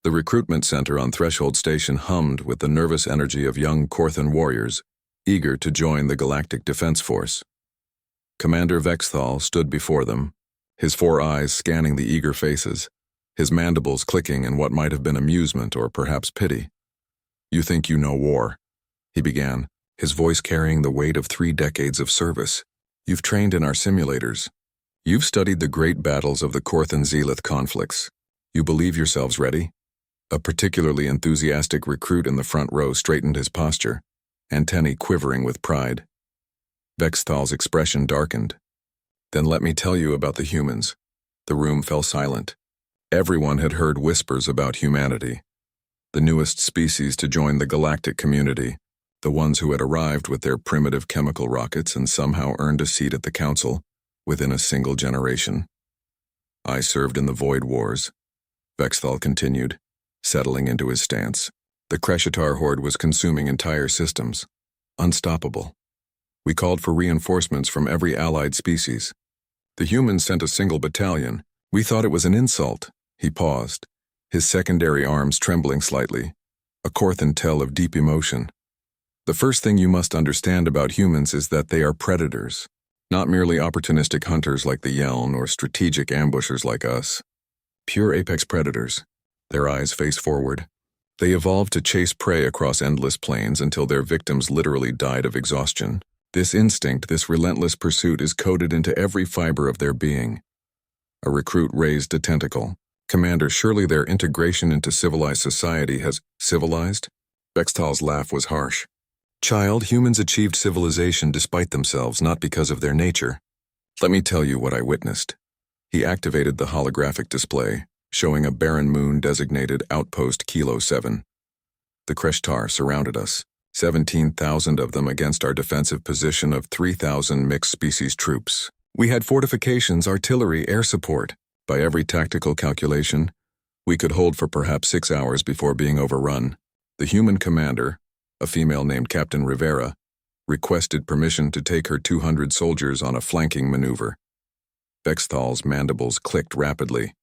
The recruitment center on Threshold Station hummed with the nervous energy of young Korthan warriors, eager to join the Galactic Defense Force. Commander Vexthal stood before them, his 4 eyes scanning the eager faces, his mandibles clicking in what might have been amusement or perhaps pity. "You think you know war," he began, his voice carrying the weight of 3 decades of service. "You've trained in our simulators. You've studied the great battles of the Korthan-Zealith conflicts. You believe yourselves ready?" A particularly enthusiastic recruit in the front row straightened his posture, antennae quivering with pride. Vexthal's expression darkened. "Then let me tell you about the humans." The room fell silent. Everyone had heard whispers about humanity, the newest species to join the galactic community, the ones who had arrived with their primitive chemical rockets and somehow earned a seat at the council within a single generation. "I served in the Void Wars," Vexthal continued, settling into his stance. "The Kreshitar horde was consuming entire systems. Unstoppable. We called for reinforcements from every allied species. The humans sent a single battalion. We thought it was an insult." He paused, his secondary arms trembling slightly, a Korthan tell of deep emotion. "The first thing you must understand about humans is that they are predators, not merely opportunistic hunters like the Yeln or strategic ambushers like us. Pure apex predators." Their eyes faced forward. "They evolved to chase prey across endless plains until their victims literally died of exhaustion. This instinct, this relentless pursuit is coded into every fiber of their being." A recruit raised a tentacle. "Commander, surely their integration into civilized society has—" "Civilized?" Vexthal's laugh was harsh. "Child, humans achieved civilization despite themselves, not because of their nature. Let me tell you what I witnessed." He activated the holographic display, showing a barren moon designated Outpost Kilo 7. The Kreshtar surrounded us, 17,000 of them against our defensive position of 3,000 mixed-species troops. We had fortifications, artillery, air support. By every tactical calculation, we could hold for perhaps 6 hours before being overrun. The human commander, a female named Captain Rivera, requested permission to take her 200 soldiers on a flanking maneuver. Vexthal's mandibles clicked rapidly.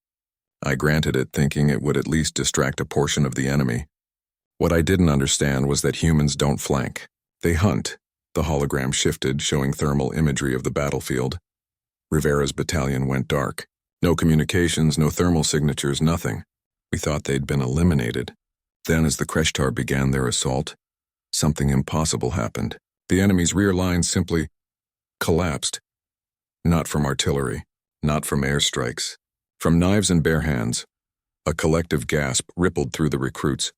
I granted it, thinking it would at least distract a portion of the enemy. What I didn't understand was that humans don't flank. They hunt. The hologram shifted, showing thermal imagery of the battlefield. Rivera's battalion went dark. No communications, no thermal signatures, nothing. We thought they'd been eliminated. Then, as the Kreshtar began their assault, something impossible happened. The enemy's rear line simply collapsed. Not from artillery, not from airstrikes. From knives and bare hands. A collective gasp rippled through the recruits.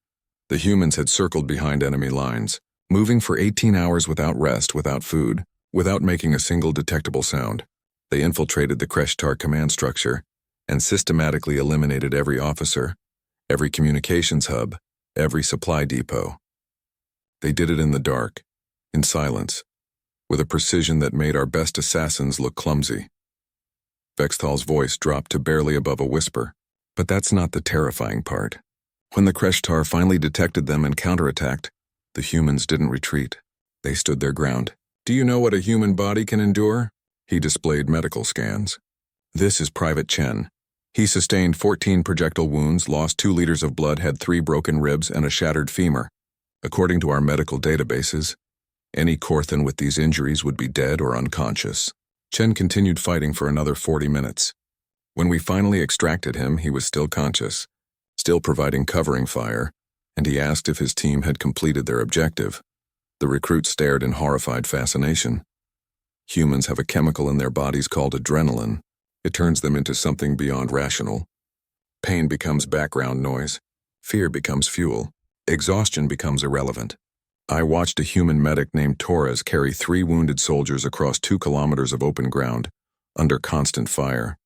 The humans had circled behind enemy lines, moving for 18 hours without rest, without food, without making a single detectable sound. They infiltrated the Kreshtar command structure and systematically eliminated every officer, every communications hub, every supply depot. They did it in the dark, in silence, with a precision that made our best assassins look clumsy. Vexthal's voice dropped to barely above a whisper. But that's not the terrifying part. When the Kreshtar finally detected them and counterattacked, the humans didn't retreat. They stood their ground. "Do you know what a human body can endure?" He displayed medical scans. "This is Private Chen. He sustained 14 projectile wounds, lost 2 liters of blood, had 3 broken ribs, and a shattered femur. According to our medical databases, any Korthan with these injuries would be dead or unconscious." Chen continued fighting for another 40 minutes. When we finally extracted him, he was still conscious, still providing covering fire, and he asked if his team had completed their objective. The recruit stared in horrified fascination. Humans have a chemical in their bodies called adrenaline. It turns them into something beyond rational. Pain becomes background noise. Fear becomes fuel. Exhaustion becomes irrelevant. I watched a human medic named Torres carry 3 wounded soldiers across 2 kilometers of open ground, under constant fire.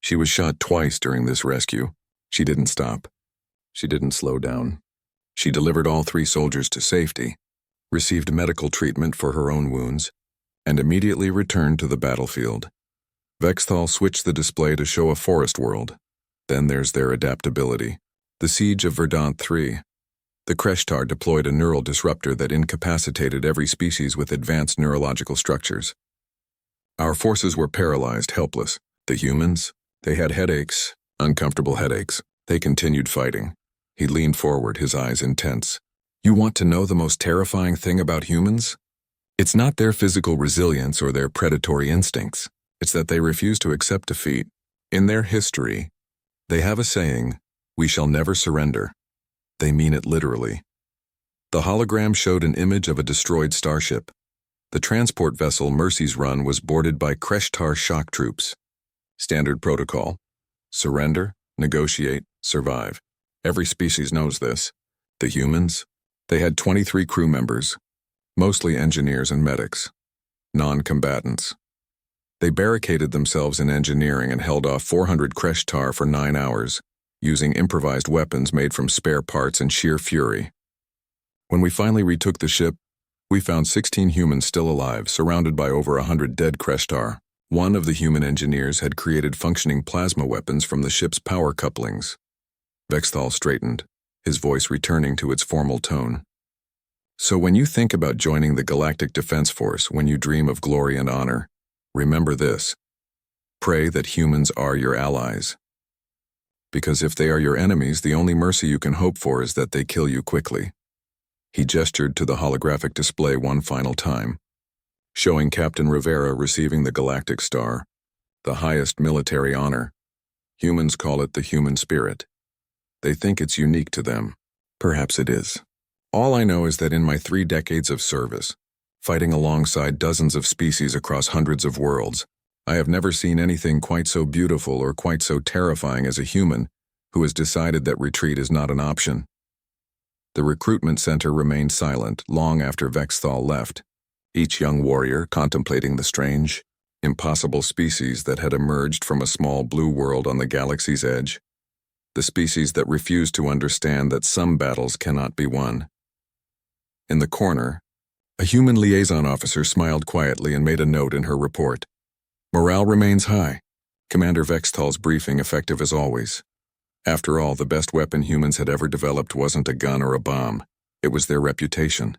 She was shot twice during this rescue. She didn't stop. She didn't slow down. She delivered all 3 soldiers to safety, received medical treatment for her own wounds, and immediately returned to the battlefield. Vexthal switched the display to show a forest world. Then there's their adaptability. The siege of Verdant 3. The Kreshtar deployed a neural disruptor that incapacitated every species with advanced neurological structures. Our forces were paralyzed, helpless. The humans, they had headaches, uncomfortable headaches. They continued fighting. He leaned forward, his eyes intense. You want to know the most terrifying thing about humans? It's not their physical resilience or their predatory instincts. It's that they refuse to accept defeat. In their history, they have a saying, "We shall never surrender." They mean it literally. The hologram showed an image of a destroyed starship. The transport vessel Mercy's Run was boarded by Kreshtar shock troops. Standard protocol: surrender, negotiate, survive. Every species knows this. The humans? They had 23 crew members, mostly engineers and medics, non-combatants. They barricaded themselves in engineering and held off 400 Kreshtar for 9 hours, using improvised weapons made from spare parts and sheer fury. When we finally retook the ship, we found 16 humans still alive, surrounded by over 100 dead Kreshtar. One of the human engineers had created functioning plasma weapons from the ship's power couplings. Vexthal straightened, his voice returning to its formal tone. So when you think about joining the Galactic Defense Force, when you dream of glory and honor, remember this. Pray that humans are your allies. Because if they are your enemies, the only mercy you can hope for is that they kill you quickly. He gestured to the holographic display one final time, showing Captain Rivera receiving the Galactic Star, the highest military honor. Humans call it the human spirit. They think it's unique to them. Perhaps it is. All I know is that in my 3 decades of service, fighting alongside dozens of species across hundreds of worlds, I have never seen anything quite so beautiful or quite so terrifying as a human who has decided that retreat is not an option. The recruitment center remained silent long after Vexthal left, each young warrior contemplating the strange, impossible species that had emerged from a small blue world on the galaxy's edge, the species that refused to understand that some battles cannot be won. In the corner, a human liaison officer smiled quietly and made a note in her report. Morale remains high. Commander Vexthal's briefing effective as always. After all, the best weapon humans had ever developed wasn't a gun or a bomb. It was their reputation.